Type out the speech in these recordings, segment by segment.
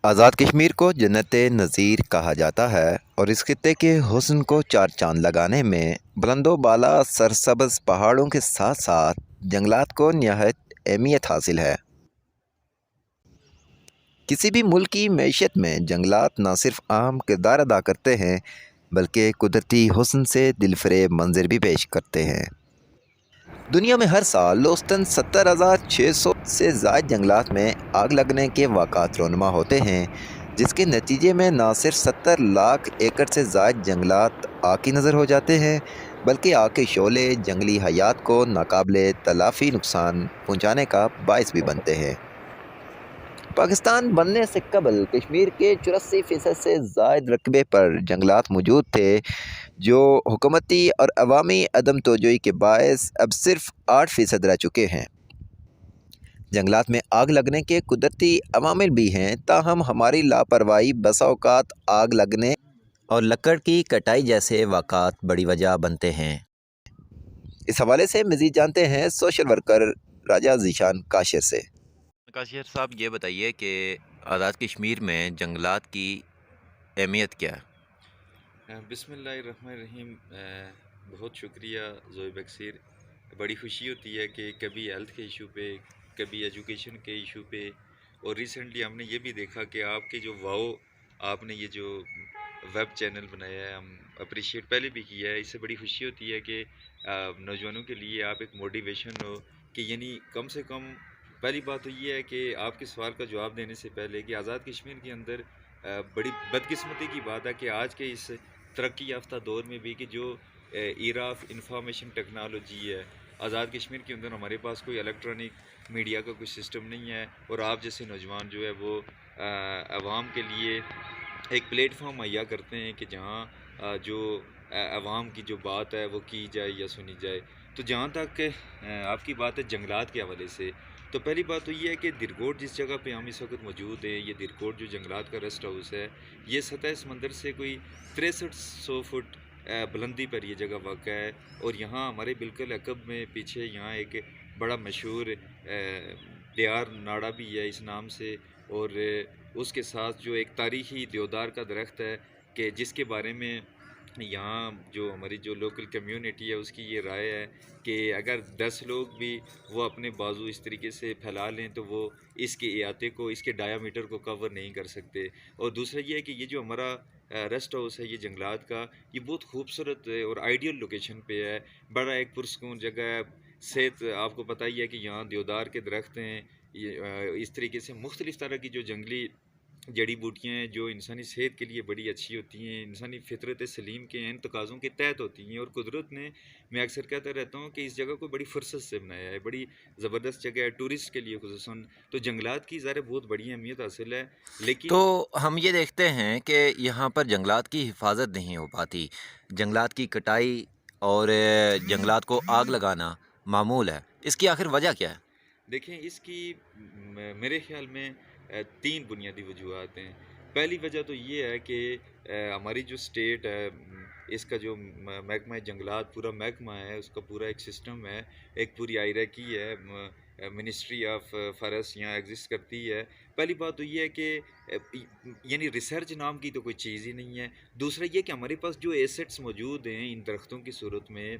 आज़ाद कश्मीर को जन्नत नज़ीर कहा जाता है और इस खित्ते के हुस्न को चार चांद लगाने में बुलंदो बाला सरसब्ज़ पहाड़ों के साथ साथ जंगलात को निहायत अहमियत हासिल है। किसी भी मुल्क की मईशत में जंगलात न सिर्फ अहम किरदार अदा करते हैं बल्कि कुदरती हुस्न से दिलफरेब मंजर भी पेश करते हैं। दुनिया में हर साल औसतन 70,600 से ज़ायद जंगलात में आग लगने के वाक़ात रोनुमा होते हैं, जिसके नतीजे में न सिर्फ 70 लाख एकड़ से ज़ायद जंगलात आग की नज़र हो जाते हैं, बल्कि आग के शोले जंगली हयात को नाकाबिले तलाफ़ी नुकसान पहुँचाने का बायस भी बनते हैं। पाकिस्तान बनने से कबल कश्मीर के 84% से ज़ायद रकबे पर जंगलात मौजूद थे, जो हुकूमती और अवामी अदम तवज्जोही के बायस अब सिर्फ 8% रह चुके हैं। जंगलात में आग लगने के कुदरती अवामिल भी हैं, ताहम हमारी लापरवाही बसा औक़ात आग लगने और लकड़ की कटाई जैसे वाक़ात बड़ी वजह बनते हैं। इस हवाले से मज़ीद जानते हैं सोशल वर्कर राजा ज़ीशान काशिर से। काशिर साहब, ये बताइए कि आज़ाद कश्मीर में जंगलात की अहमियत क्या है? बिस्मिल्लाहिर्रहमानिर्रहीम। बहुत शुक्रिया ज़ोई बक्सीर। बड़ी खुशी होती है कि कभी हेल्थ के इशू पे, कभी एजुकेशन के इशू पे, और रिसेंटली हमने ये भी देखा कि आपके जो वाओ आपने ये जो वेब चैनल बनाया है, हम अप्रिशिएट पहले भी किया है। इससे बड़ी खुशी होती है कि नौजवानों के लिए आप एक मोटिवेशन हो कि यानी कम से कम पहली बात तो ये है कि आपके सवाल का जवाब देने से पहले कि आज़ाद कश्मीर के अंदर बड़ी बदकिस्मती की बात है कि आज के इस तरक्की याफ्ता दौर में भी कि जो एरा ऑफ इंफॉर्मेशन टेक्नोलॉजी है, आज़ाद कश्मीर के अंदर हमारे पास कोई इलेक्ट्रॉनिक मीडिया का कोई सिस्टम नहीं है, और आप जैसे नौजवान जो है वो आवाम के लिए एक प्लेटफॉर्म मुहैया करते हैं कि जहाँ जो आवाम की जो बात है वो की जाए या सुनी जाए। तो जहाँ तक आपकी बात है जंगलात के हवाले से, तो पहली बात तो ये है कि दिरकोट जिस जगह पे हम इस वक्त मौजूद हैं, ये दिरकोट जो जंगलात का रेस्ट हाउस है, ये सतह समंदर से कोई 6300 फुट बुलंदी पर ये जगह वाक़ है। और यहाँ हमारे बिल्कुल अकब में पीछे यहाँ एक बड़ा मशहूर दियार नाड़ा भी है इस नाम से, और उसके साथ जो एक तारीख़ी देवदार का दरख्त है कि जिसके बारे में यहाँ जो हमारी जो लोकल कम्युनिटी है उसकी ये राय है कि अगर 10 लोग भी वो अपने बाजू इस तरीके से फैला लें तो वो इसके अहाते को, इसके डायामीटर को कवर नहीं कर सकते। और दूसरा ये है कि ये जो हमारा रेस्ट हाउस है ये जंगलात का, ये बहुत खूबसूरत और आइडियल लोकेशन पे है। बड़ा एक पुरस्कून जगह है। सेहत आपको पता ही है कि यहाँ देवदार के दरख्त हैं, ये इस तरीके से मुख्तलिफ़ तरह की जो जंगली जड़ी बूटियाँ हैं जो इंसानी सेहत के लिए बड़ी अच्छी होती हैं, इंसानी फितरत सलीम के इन तकाज़ों के तहत होती हैं। और कुदरत ने, मैं अक्सर कहता रहता हूँ कि इस जगह को बड़ी फुर्सत से बनाया है, बड़ी ज़बरदस्त जगह है टूरिस्ट के लिए खुसूसन। तो जंगलात की ज़ाहिर बहुत बड़ी अहमियत हासिल है, तो लेकिन हम ये देखते हैं कि यहाँ पर जंगलात की हिफाजत नहीं हो पाती, जंगलात की कटाई और जंगलात को आग लगाना मामूल है। इसकी आखिर वजह क्या है? देखें इसकी मेरे ख़्याल में 3 बुनियादी वजूहात हैं। पहली वजह तो ये है कि हमारी जो स्टेट है, इसका जो महकमा जंगलात पूरा महकमा है, उसका पूरा एक सिस्टम है, एक पूरी हायरार्की है। मिनिस्ट्री ऑफ फॉरेस्ट यहाँ एग्जिस्ट करती है। पहली बात तो ये है कि यानी रिसर्च नाम की तो कोई चीज़ ही नहीं है। दूसरा ये कि हमारे पास जो एसेट्स मौजूद हैं इन दरख्तों की सूरत में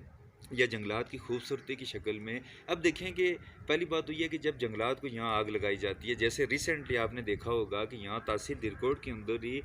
या जंगलात की खूबसूरती की शक्ल में, अब देखें कि पहली बात तो ये है कि जब जंगलात को यहाँ आग लगाई जाती है, जैसे रिसेंटली आपने देखा होगा कि यहाँ तहसील दिरकोट के अंदर ही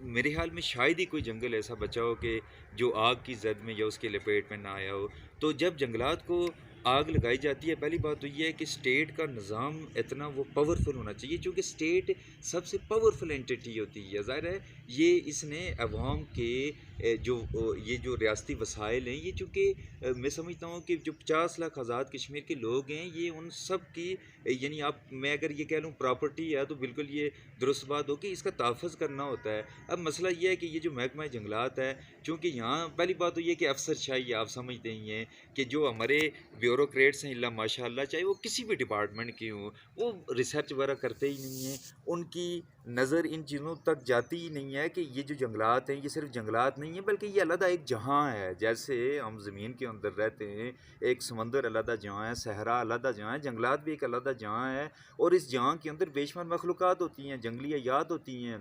मेरे ख्याल में शायद ही कोई जंगल ऐसा बचा हो कि जो आग की जद में या उसके लपेट में ना आया हो। तो जब जंगलात को आग लगाई जाती है, पहली बात तो ये है कि स्टेट का निज़ाम इतना वो पावरफुल होना चाहिए, क्योंकि स्टेट सबसे पावरफुल एंटिटी होती है। ज़ाहिर है ये इसने अवाम के ये जो रियासती वसाइल हैं, ये चूँकि मैं समझता हूँ कि जो 50 लाख आज़ाद कश्मीर के लोग हैं, ये उन सब की यानी आप मैं अगर ये कह लूँ प्रॉपर्टी है तो बिल्कुल ये दुरुस्त बात हो कि इसका तहफ़्फ़ुज़ करना होता है। अब मसला ये है कि ये जो महकमा जंगलात है, चूँकि यहाँ पहली बात तो ये कि अफसरशाही आप समझते ही हैं कि जो हमारे ब्यूरोक्रेट्स हैं इल्ला माशाअल्लाह, चाहे वो किसी भी डिपार्टमेंट के हों, वो रिसर्च वगैरह करते ही नहीं हैं। उनकी نظر ان چیزوں تک جاتی ہی نہیں ہے کہ یہ جو جنگلات ہیں یہ صرف جنگلات نہیں ہیں بلکہ یہ علیحدہ ایک جہاں ہے. جیسے ہم زمین کے اندر رہتے ہیں، ایک سمندر علیحدہ جہاں ہے، صحرا علیحدہ جہاں ہے، جنگلات بھی ایک علیحدہ جہاں ہے. اور اس جہاں کے اندر بے شمار مخلوقات ہوتی ہیں، جنگلی حیات ہوتی ہیں.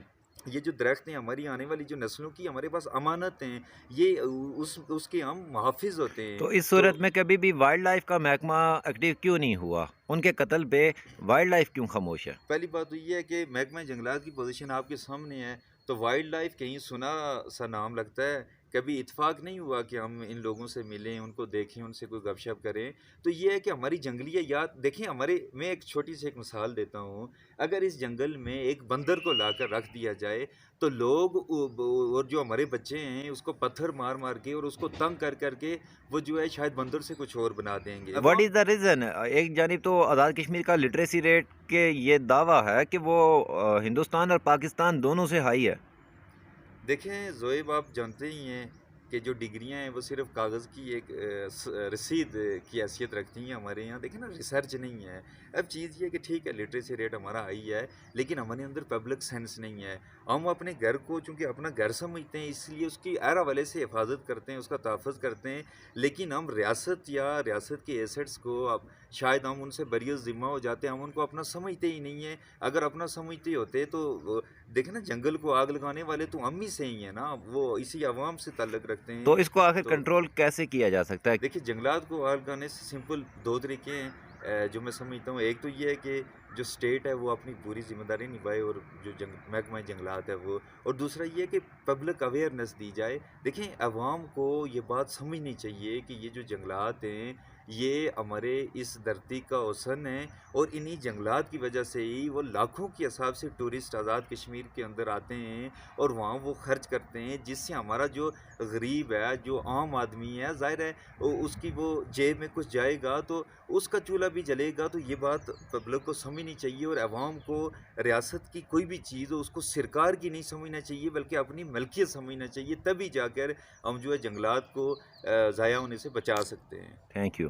یہ جو درخت ہیں ہماری آنے والی جو نسلوں کی ہمارے پاس امانت ہیں، یہ اس کے ہم محافظ ہوتے ہیں. تو اس تو صورت میں کبھی بھی وائلڈ لائف کا محکمہ ایکٹیو کیوں نہیں ہوا؟ ان کے قتل پہ وائلڈ لائف کیوں خاموش ہے؟ پہلی بات تو یہ ہے کہ محکمہ جنگلات کی پوزیشن آپ کے سامنے ہے، تو وائلڈ لائف کہیں سنا سا نام لگتا ہے. کبھی اتفاق نہیں ہوا کہ ہم ان لوگوں سے ملیں، ان کو دیکھیں، ان سے کوئی گپ شپ کریں. تو یہ ہے کہ ہماری جنگلی حیات دیکھیں. میں ایک چھوٹی سی ایک مثال دیتا ہوں. اگر اس جنگل میں ایک بندر کو لا کر رکھ دیا جائے تو لوگ اور جو ہمارے بچے ہیں اس کو پتھر مار مار کے اور اس کو تنگ کر کر کے وہ جو ہے شاید بندر سے کچھ اور بنا دیں گے. What is the reason? ایک جانب تو آزاد کشمیر کا لٹریسی ریٹ کے یہ دعویٰ ہے کہ وہ ہندوستان اور پاکستان دونوں سے ہائی ہے. دیکھیں زویب، آپ جانتے ہی ہیں کہ جو ڈگریاں ہیں وہ صرف کاغذ کی ایک رسید کی حیثیت رکھتی ہیں ہمارے یہاں. دیکھیں نا، ریسرچ نہیں ہے. اب چیز یہ ہے کہ ٹھیک ہے لٹریسی ریٹ ہمارا ہائی ہے، لیکن ہمارے اندر پبلک سینس نہیں ہے. ہم اپنے گھر کو چونکہ اپنا گھر سمجھتے ہیں، اس لیے اس کی ہر حوالے سے حفاظت کرتے ہیں، اس کا تحفظ کرتے ہیں. لیکن ہم ریاست یا ریاست کے ایسٹس کو اب شاید ہم ان سے بری ذمہ ہو جاتے ہیں، ہم ان کو اپنا سمجھتے ہی نہیں ہیں. اگر اپنا سمجھتے ہوتے تو دیکھیں نا، جنگل کو آگ لگانے والے تو ہم ہی سے ہی ہیں نا، وہ اسی عوام سے تعلق رکھتے ہیں. تو اس کو آخر تو کنٹرول کیسے کیا جا سکتا ہے؟ دیکھیے، جنگلات کو آگ لگانے سے سمپل دو طریقے ہیں جو میں سمجھتا ہوں. ایک تو یہ ہے کہ جو اسٹیٹ ہے وہ اپنی پوری ذمہ داری نبھائے، اور جو محکمہ جنگلات ہے وہ. اور دوسرا یہ ہے کہ پبلک اویئرنیس دی جائے. دیکھیں، عوام کو یہ بات سمجھنی چاہیے کہ یہ جو جنگلات ہیں یہ ہمارے اس دھرتی کا حسن ہے، اور انہی جنگلات کی وجہ سے ہی وہ لاکھوں کی حساب سے ٹورسٹ آزاد کشمیر کے اندر آتے ہیں اور وہاں وہ خرچ کرتے ہیں، جس سے ہمارا جو غریب ہے، جو عام آدمی ہے، ظاہر ہے اس کی وہ جیب میں کچھ جائے گا تو اس کا چولہا بھی جلے گا. تو یہ بات پبلک کو سمجھنی چاہیے، اور عوام کو ریاست کی کوئی بھی چیز ہو اس کو سرکار کی نہیں سمجھنا چاہیے بلکہ اپنی ملکیت سمجھنا چاہیے. تبھی جا کر ہم جو ہے جنگلات کو ضائع ہونے سے بچا سکتے ہیں. Thank you.